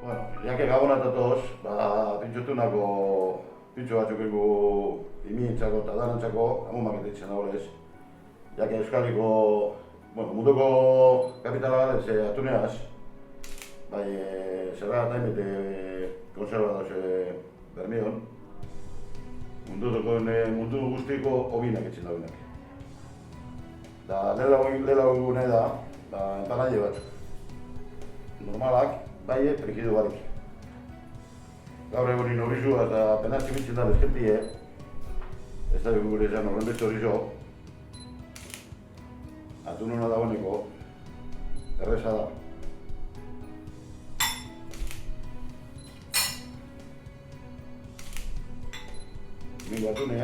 Bueno, jake gabonatatoz, pintxotu nako pintxo batzuk egu imientzako eta danantzako amumak etitzen dagoelez. Jake Euskaliko, bueno, munduko kapitala gara ez atuneaz, bai, zerra eta hainbete konserva dauz Bermion, mundu guztiko hobinak etzen daudenak. Da, lehela gune da, empanaile batzuk. Normalak, bai, frigidu barik. Gaur egunin horizua eta penatzi bitzen da bezkentie, ez da gure esan horrenbeste horizo, atununa dagoeneko, erreza da. Mingo atune,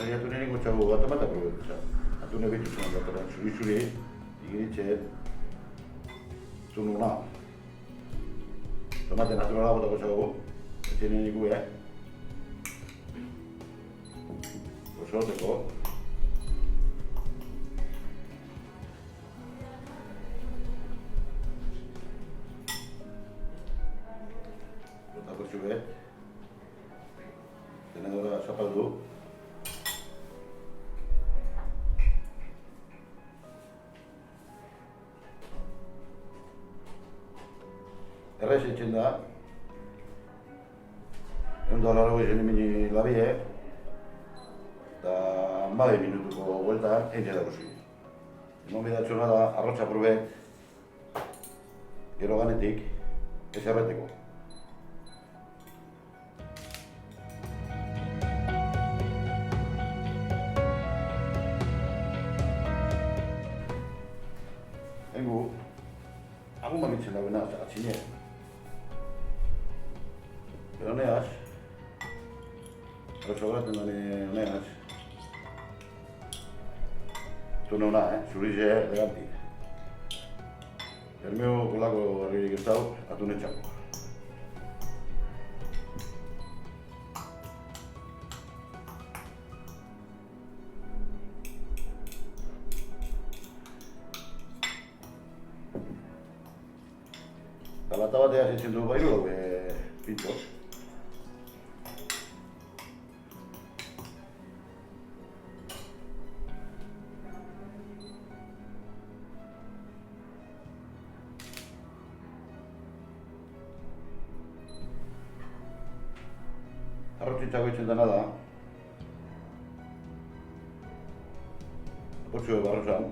atune ningo txagu bat amata probetza. Atune behitu zuen bat, zuri-zuri, igiritxe, zununa. Tomate naturala botako txagu, etxene nigu, Osorteko. Botako txubet. Tenedora zapaldu. Errez etxen da, $100 izan imini labie, eta 10 minutuko bueltan egin dago zuen. Emon bidatzuna da arrotza probet, gero ganetik, ez erreteko. Engu, agun bamitzen dagoena, atxinea. Pero honeaz, sobraten dani honeaz, tune hona, zurize eleganti. Bermeo kolako herririk ez dau, atune txako. Galata batea zitzen du bairu daue pintxo. Arrotzintzako itzen dena da, apotxue barrozan,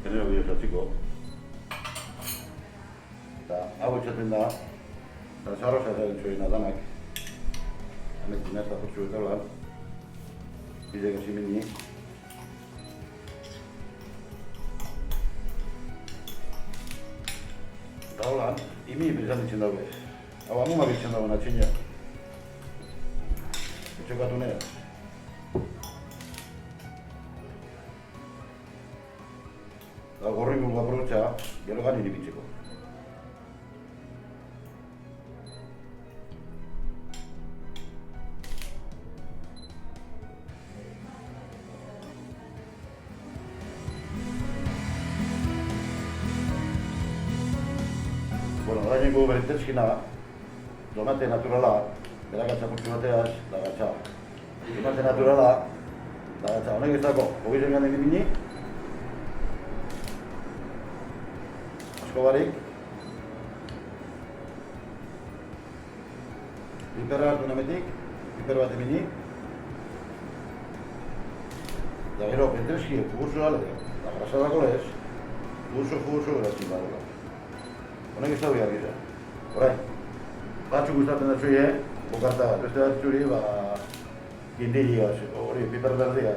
genero bideozatziko, eta hau etxaten da, eta zarroza eta dintxoen adanak, anekin ez apotxue eta holan, bidek ezimini, eta holan, imi izan ditzen daude. Hau amumak ditzen dagoen atxina. Etxokatu nera. Eta gorringun aprobetxa, gero gani nibitzeko. Bueno, da nengo berentezkina, tomate naturala, berakatza kurtsu bateaz, da gatsa. Tomate naturala, da gatsa. Honek ez dago, hogezen gane nimini. Asko barik. Piperra hartu nametik, piper bat emini. Da gero, berentezki, jugoso alde, da grasadako lez, jugoso geratzen badela. Honek ez da behar gira. Horai, batzuk gustatzen da txoie, bokarta bat, beste bat txuri, gindili hori, piper berdea,